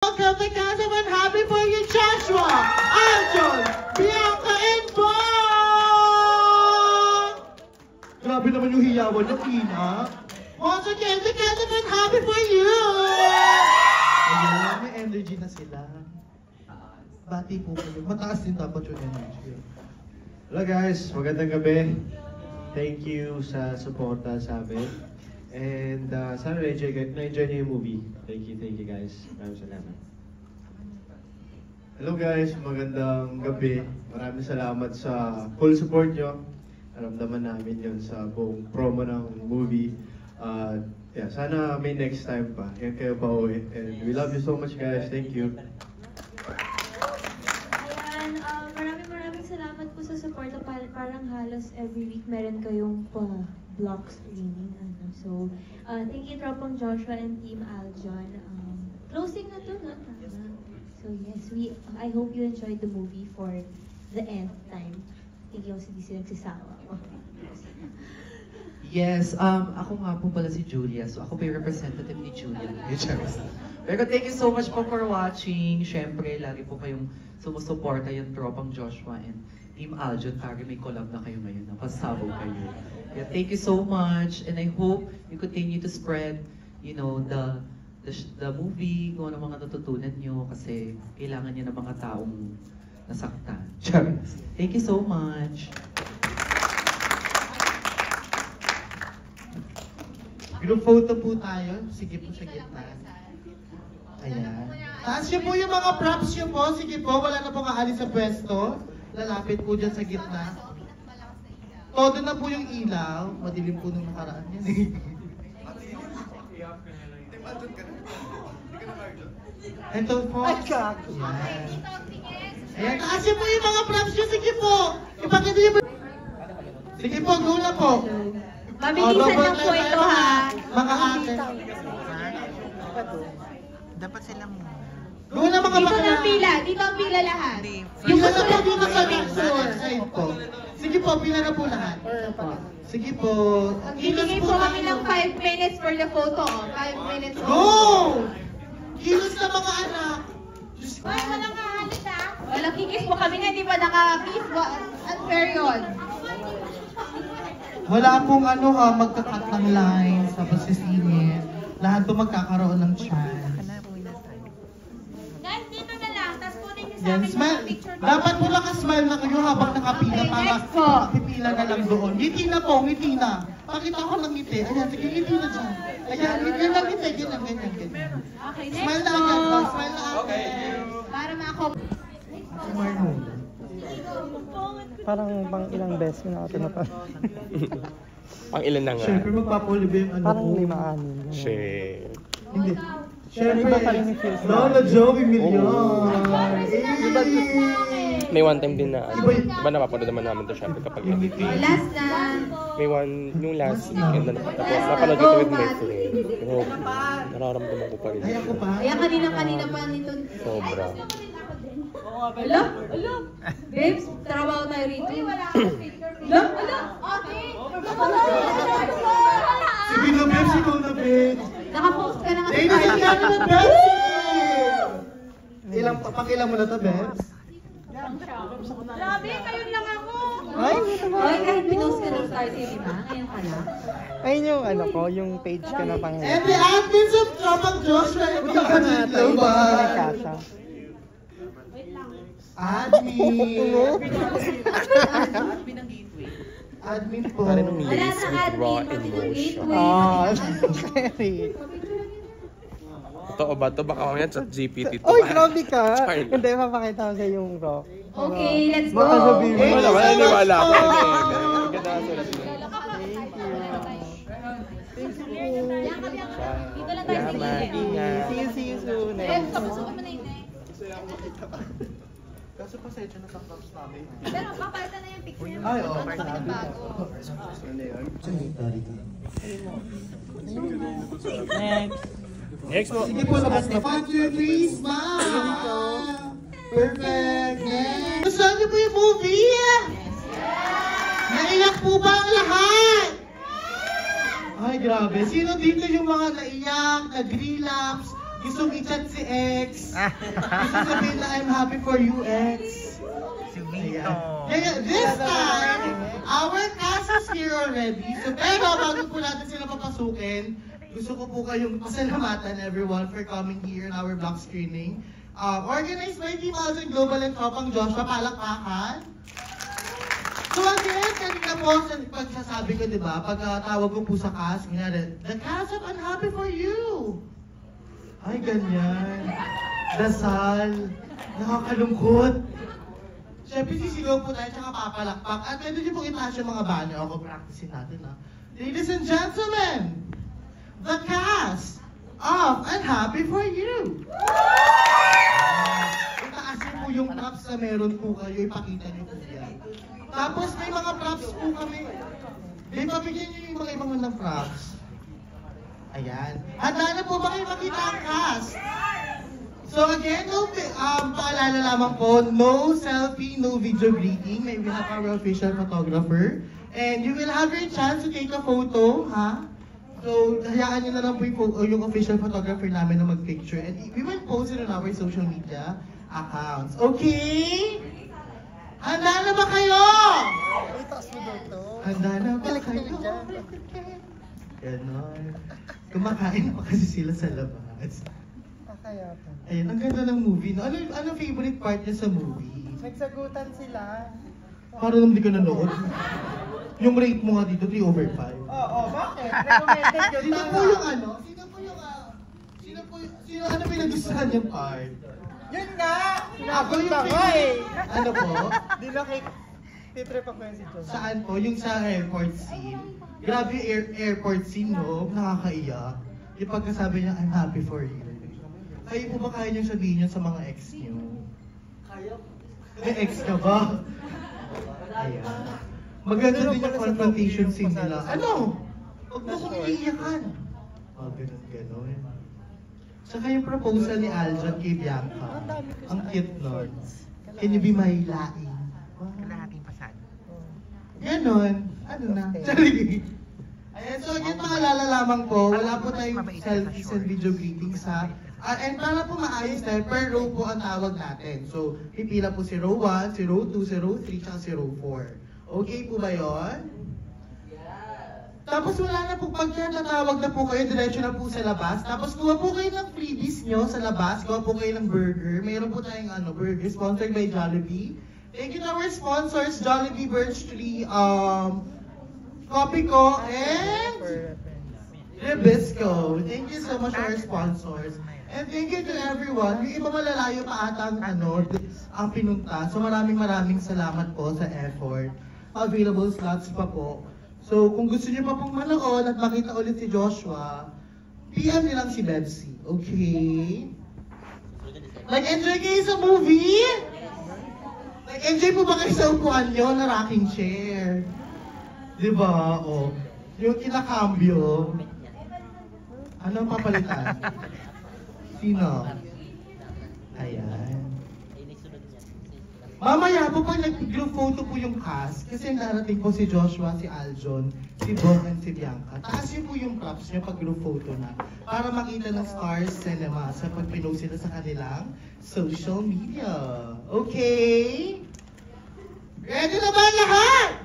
Welcome to Kazaman. Happy for you, Joshua, Aljon, Bianca, and Bob! Grabe naman yung hiyawan ng Ina. Once again, to Kazaman, happy for you! Ayun, may energy na sila. Bati po kayo. Mataas din dapat yung energy. Hello guys, magandang gabi. Thank you sa suporta sa amin. And sana na-enjoy niyo yung movie. Thank you guys. Maraming salamat. Hello guys, magandang gabi. Maraming salamat sa full support nyo. Naramdaman namin yun sa buong promo ng movie. Sana may next time pa. Yan kayo pa uwi. And we love you so much guys. Thank you. Maraming salamat po sa support. Parang halos every week meron kayong block screening. So, thank you Tropang Joshua and Team Aljon. Closing na to, no? So yes, I hope you enjoyed the movie for the end time. Thank you kasi di sila nagsisawa. Yes, ako nga po pala si Julia. So ako po yung representative ni Julia. Pero thank you so much po for watching. Siyempre, lagi po kayong sumusuporta yung Tropang Joshua and Team Aljon para may collab na kayo ngayon. Napasabaw kayo. Yeah, thank you so much, and I hope you continue to spread, you know, the movie, kung ano mga natutunan nyo, kasi kailangan niya ng mga taong nasaktan. Thank you so much. Group photo po tayo. Sige po sa gitna. Ayan. Taas niyo po yung mga props niyo po. Sige po, wala na pong aalis sa pwesto. Lalapit po dyan sa gitna. Todo na po yung ilaw. Madilim po nung nakaraan yan. Ito po. Ayan. Ayan. Taas niyo po yung mga props niyo. Sige po. Ipakita niyo po. Sige po, go na po. Mabilisan lang po ito, ha? Mga ate. Dapat silang Go na mga Dito bakla. na pila. Dito ang pila lahat. Yung gusto po dito sa picture. Side po. Sige po, pila na po lahat. Sige po. Ibigay po kami ng 5 minutes for the photo. 5 minutes. Go! Kilos na mga anak. Ay, walang kahalit, ha? Walang kikis po kami nga, di ba naka-kiss? Unfair yun. Wala pong magkakat ng lines sa pasisingit. Lahat po magkakaroon ng chance. Guys, dito na lang. Tapos kunin niyo sa Yan, akin smile. mga picture. Dapat po nakasmile na kayo habang nakapila Okay, para next po. pipila na lang doon. Ngiti na po, ngiti na. Pakita ko ng ngiti. Ayan, sige, ngiti na dyan. Ayan, ngiti na ngiti. Ganyan, ganyan, ganyan. Okay, next Smile na po. agad. Smile na agad. Para ma-ako. Si Marlon. parang pang ilang beses na natin na Pang ilan na nga? Siyempre, magpapulib yung ano parang ko. 5-6. Shit. Hindi. Siyempre, iba pa rin yung feels. Lola Joey Million. May one time din na, iba napapanood naman namin to syempre kapag editing. Last na. May one, yung last weekend na tapos napanood ko with my friend. Pero nararamdaman ko pa rin. Ay, ako pa. Kaya kanina pa nito. Sobra. Hello? Hello? Babes, trabaho tayo rito. Hello? Hello? Okay. Sige na, Bebs. Ikaw na, Bebs. Nakapost ka na Ay, nasa kanya na, Bebs. Pakilang mo na to, Bebs. Grabe, kayo lang ako. Ay, Ay, kahit pinost ka ng Star TV na, ngayon ka na. ayun yung ano ko, yung page ko na pang And the admins of Tropang Joshua and the Admin Global. Kasha. Admin. Admin po. Parang nung Wala lace sa with raw admin, pati yung emotion. gateway. Ah, scary. Totoo ba to? Baka mamaya chat GPT to. Oy, grabe ka. Char lang. Hindi, mapakita ko sa yung rock. Okay, let's go. Baka sabihin mo. Wala, wala niwala ako. Dito lang tayo sa gilid. See you soon. Kapasukan mo na yun. Kaso pasensya na sa props namin. Pero papalitan na yung picture niya. Ay, oo. Next po. Sige po, labas na. 1, 2, 3, smile! Perfect! Next! Gusto niyo po yung movie? Naiyak po ba ang lahat? Ay, grabe. Sino dito yung mga naiyak, nag-relapse, Gusto i-chat si X. Gusto sabihin na I'm happy for you, X. Ayan. Kaya this time, our cast is here already. So, pero bago po natin sila papasukin, gusto ko po kayong pasalamatan everyone for coming here in our block screening. Organized by Team Aljon Global and Tropang Joshua, palakpakan. So again, kanina po, pagsasabi ko, diba, pag tawag ko po sa cast, minari, the cast of Unhappy for You. Ay, ganyan. Dasal. Nakakalungkot. Siyempre, sisigaw po tayo, tsaka papalakpak. At pwede niyo po itaas yung mga banner. Ako, practicein natin, ha. Ladies and gentlemen, the cast of Unhappy for You. Itaasin mo yung props na meron po kayo, ipakita niyo po yan. Tapos may mga props po kami. May pabigyan niyo yung mga ibang ng props. Ayan. Handa na po ba kayo makita ang cast? So again, paalala lamang po, no selfie, no video greeting. We have our official photographer. And you will have your chance to take a photo, ha? So, hayaan nyo na lang po yung official photographer namin na mag-picture. And we will post it on our social media accounts. Okay? Handa na ba kayo? Handa na ba kayo? Ganon. Kumakain pa kasi sila sa labas. Ayun, ang ganda ng movie. No? Ano favorite part niya sa movie? Nagsagutan sila. Parang hindi ka nanood. Yung rate mo nga dito, 3/5. Oo, bakit? Recommended yun. Sino po yung ano? Sino ano pinag-gustuhan niyang part? Yun nga! Ako yung Sinabot ako eh! Ano po? Di na kay... Titrip ako yun si John. Saan po? Yung sa airport scene. Grabe yung airport scene, no? Nakakaiyak. Yung pagkasabi niya, I'm happy for you. Kayo po ba kaya niyong sabihin yun sa mga ex niyo? May ex ka ba? Ayan. Maganda din yung confrontation scene nila. Ano? Huwag mo kong iiyakan. Oh, ganun. Saka yung proposal ni Aljon kay Bianca. Ang cute nun. Can you be my laing? Kalahating pasado. Ganon. Ano na? Sorry. Ayan, so again, paalala lamang po, wala po tayong selfies and video greetings ha. And para po maayos tayo, per row po ang tawag natin. So, pipila po si row 1, si row 2, si row 3, tsaka si row 4. Okay po ba yun? Tapos wala na po, pag tatawag na po kayo, diretso na po sa labas. Tapos kuha po kayo ng freebies nyo sa labas, kuha po kayo ng burger. Mayroon po tayong burger, sponsored by Jollibee. Thank you to our sponsors, Jollibee, Birch Tree, Copico, and Ribisco. Thank you so much to our sponsors. And thank you to everyone. Yung iba malalayo pa ata ang pinunta. So maraming salamat po sa effort. Available slots pa po. So kung gusto niyo pa pong manood at makita ulit si Joshua, PM niyo lang si Bebsi. Okay? Nag-enjoy kayo sa movie? Nag-enjoy po ba kayo sa upuan niyo na rocking chair? Diba? O, yung kinakambyo. Anong papalitan? Sino? Ayan. Mamaya po pag nag-group photo po yung cast, kasi darating po si Joshua, si Aljon, si Bong, and si Bianca. Taas niyo po yung props niyo pag group photo na para makita ng Stars Cinema sa pag pinost sila sa kanilang social media. Okay? Ready na ba lahat?